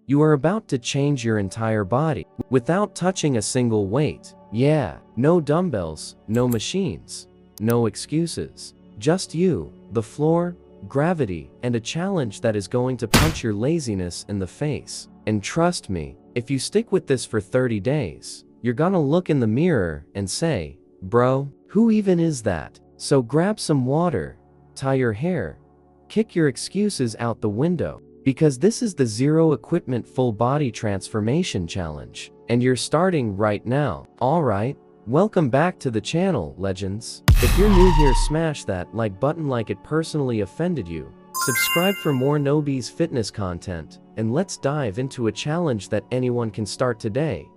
You are about to change your entire body without touching a single weight. Yeah, no dumbbells, no machines, no excuses. Just you, the floor, gravity, and a challenge that is going to punch your laziness in the face. And trust me, if you stick with this for 30 days, you're gonna look in the mirror and say, bro, who even is that? So grab some water, tie your hair, kick your excuses out the window, because this is the Zero Equipment Full Body Transformation Challenge, and you're starting right now. Alright, welcome back to the channel, legends. If you're new here, smash that like button like it personally offended you. Subscribe for more Nobies fitness content, and let's dive into a challenge that anyone can start today,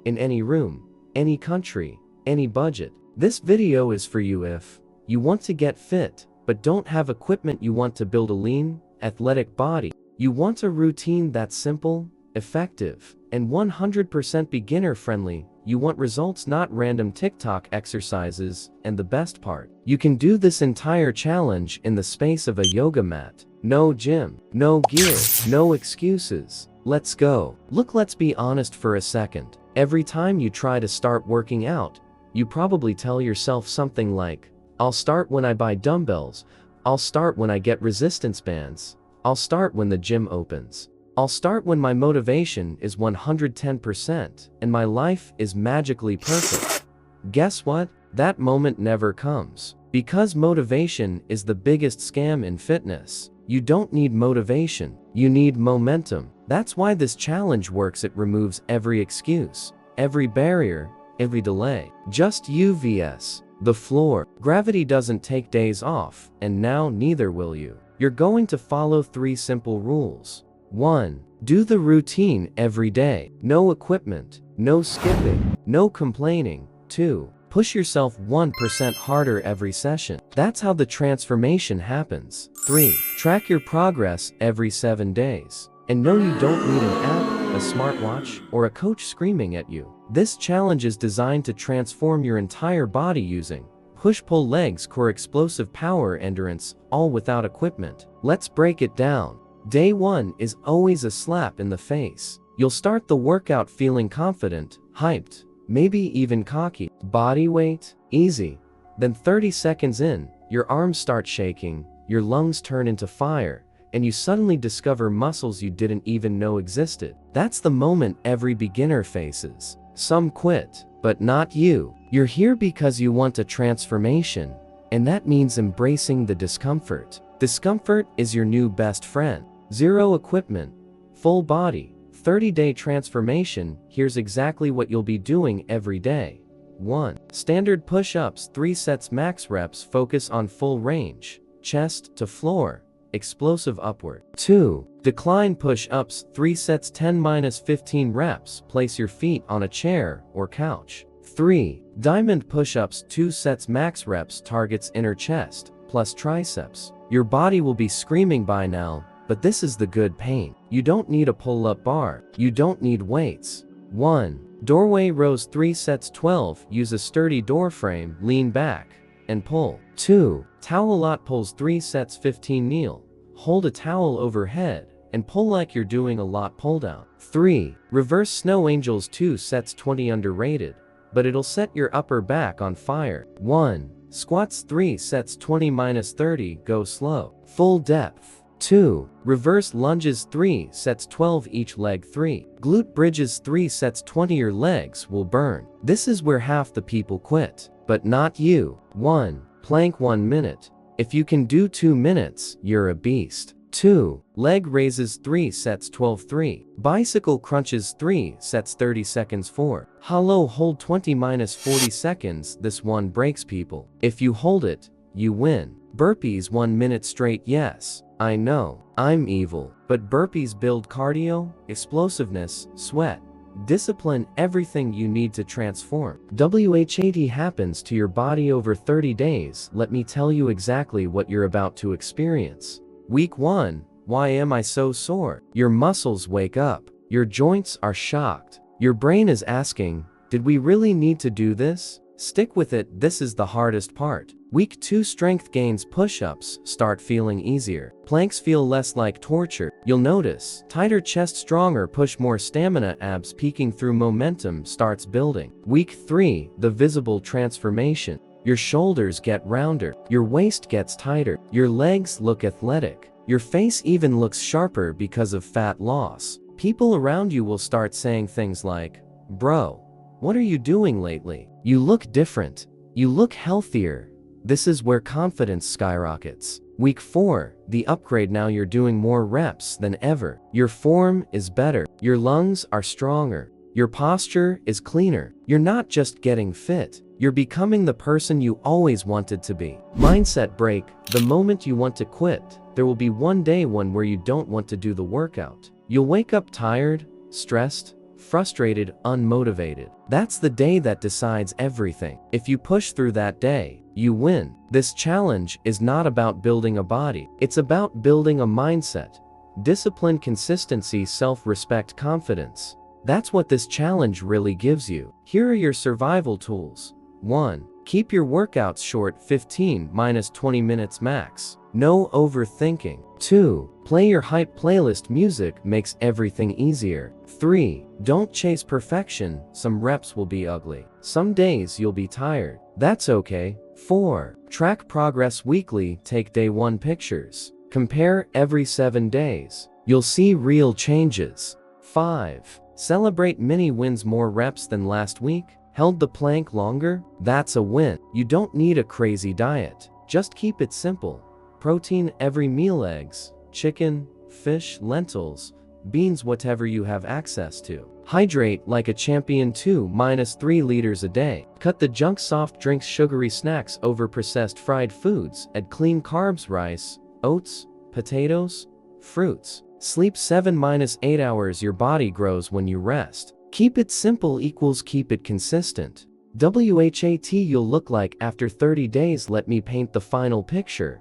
in any room, any country, any budget. This video is for you if you want to get fit, but don't have equipment. You want to build a lean, athletic body. You want a routine that's simple, effective, and 100% beginner friendly. You want results, not random TikTok exercises, and the best part, you can do this entire challenge in the space of a yoga mat. No gym, no gear, no excuses. Let's go. Look, let's be honest for a second. Every time you try to start working out, you probably tell yourself something like, I'll start when I buy dumbbells, I'll start when I get resistance bands, I'll start when the gym opens. I'll start when my motivation is 110% and my life is magically perfect. Guess what? That moment never comes. Because motivation is the biggest scam in fitness. You don't need motivation, you need momentum. That's why this challenge works. It removes every excuse, every barrier, every delay. Just you vs the floor. Gravity doesn't take days off, and now neither will you. You're going to follow 3 simple rules. 1. Do the routine every day. No equipment, no skipping, no complaining. 2. Push yourself 1% harder every session. That's how the transformation happens. 3. Track your progress every 7 days. And no, you don't need an app, a smartwatch, or a coach screaming at you. This challenge is designed to transform your entire body using push-pull legs, core, explosive power, endurance, all without equipment. Let's break it down. Day 1 is always a slap in the face. You'll start the workout feeling confident, hyped, maybe even cocky. Body weight, easy. Then 30 seconds in, your arms start shaking, your lungs turn into fire, and you suddenly discover muscles you didn't even know existed. That's the moment every beginner faces. Some quit, but not you. You're here because you want a transformation, and that means embracing the discomfort. Discomfort is your new best friend. Zero equipment, full body, 30-day transformation. Here's exactly what you'll be doing every day. 1. Standard push-ups, 3 sets, max reps. Focus on full range, chest to floor, explosive upward. 2. Decline push-ups, 3 sets, 10-15 reps. Place your feet on a chair or couch. 3. Diamond push-ups, 2 sets, max reps. Targets inner chest plus triceps. Your body will be screaming by now, but this is the good pain. You don't need a pull-up bar. You don't need weights. 1. Doorway rows, 3 sets, 12. Use a sturdy door frame, lean back, and pull. 2. Towel lot pulls, 3 sets, 15. Kneel. Hold a towel overhead and pull like you're doing a lot pull down. 3. Reverse snow angels, 2 sets, 20. Underrated, but it'll set your upper back on fire. 1. Squats, 3 sets, 20-30. Go slow. Full depth. 2. Reverse lunges, 3 sets, 12 each leg. 3. Glute bridges, 3 sets, 20. Your legs will burn. This is where half the people quit, but not you. 1. Plank, 1 minute. If you can do 2 minutes, you're a beast. 2. Leg raises, 3 sets, 12. 3. Bicycle crunches, 3 sets, 30 seconds. 4. Hollow hold, 20-40 seconds. This one breaks people. If you hold it, you win. Burpees, 1 minute straight. Yes, I know, I'm evil, but burpees build cardio, explosiveness, sweat, discipline, everything you need to transform. WHAT happens to your body over 30 days. Let me tell you exactly what you're about to experience. Week 1. Why am I so sore? Your muscles wake up. Your joints are shocked. Your brain is asking, did we really need to do this? Stick with it, this is the hardest part. Week 2 strength gains. Push-ups start feeling easier. Planks feel less like torture. You'll notice tighter chest, stronger push, more stamina, abs peeking through, momentum starts building. Week 3, the visible transformation. Your shoulders get rounder, your waist gets tighter, your legs look athletic, your face even looks sharper because of fat loss. People around you will start saying things like, "Bro, what are you doing lately? You look different. You look healthier." This is where confidence skyrockets. Week 4, the upgrade. Now you're doing more reps than ever. Your form is better. Your lungs are stronger. Your posture is cleaner. You're not just getting fit. You're becoming the person you always wanted to be. Mindset break. The moment you want to quit, there will be one day where you don't want to do the workout. You'll wake up tired, stressed, frustrated, unmotivated. That's the day that decides everything. If you push through that day, you win. This challenge is not about building a body. It's about building a mindset. Discipline, consistency, self-respect, confidence. That's what this challenge really gives you. Here are your survival tools. 1. Keep your workouts short, 15-20 minutes max. No overthinking. 2. Play your hype playlist. Music makes everything easier. 3. Don't chase perfection. Some reps will be ugly. Some days you'll be tired. That's okay. 4. Track progress weekly. Take day 1 pictures. Compare every 7 days. You'll see real changes. 5. Celebrate mini wins. More reps than last week. Held the plank longer? That's a win. You don't need a crazy diet. Just keep it simple. Protein every meal: eggs, chicken, fish, lentils, beans, whatever you have access to. Hydrate like a champion. 2-3 liters a day. Cut the junk: soft drinks, sugary snacks, over processed fried foods. Add clean carbs: rice, oats, potatoes, fruits. Sleep 7-8 hours. Your body grows when you rest. Keep it simple equals keep it consistent. WHAT you'll look like after 30 days. Let me paint the final picture.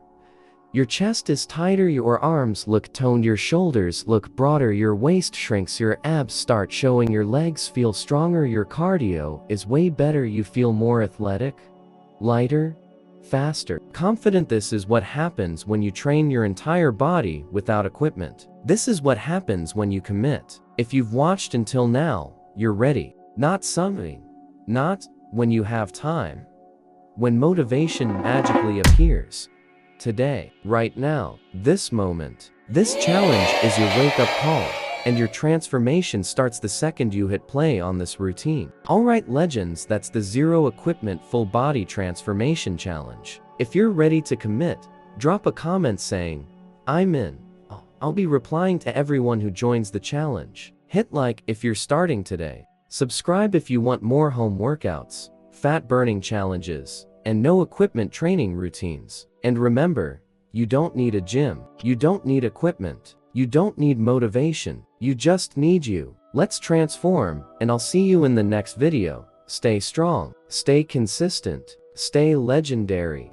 Your chest is tighter, your arms look toned, your shoulders look broader, your waist shrinks, your abs start showing, your legs feel stronger, your cardio is way better, you feel more athletic, lighter, faster, confident. This is what happens when you train your entire body without equipment. This is what happens when you commit. If you've watched until now, you're ready. Not something. Not when you have time. When motivation magically appears. Today, right now, this moment. This challenge is your wake-up call, and your transformation starts the second you hit play on this routine. Alright legends, that's the Zero Equipment Full Body Transformation Challenge. If you're ready to commit, drop a comment saying, "I'm in." I'll be replying to everyone who joins the challenge. Hit like if you're starting today. Subscribe if you want more home workouts, fat burning challenges, and no equipment training routines. And remember, you don't need a gym, you don't need equipment, you don't need motivation, you just need you. Let's transform, and I'll see you in the next video. Stay strong, stay consistent, stay legendary.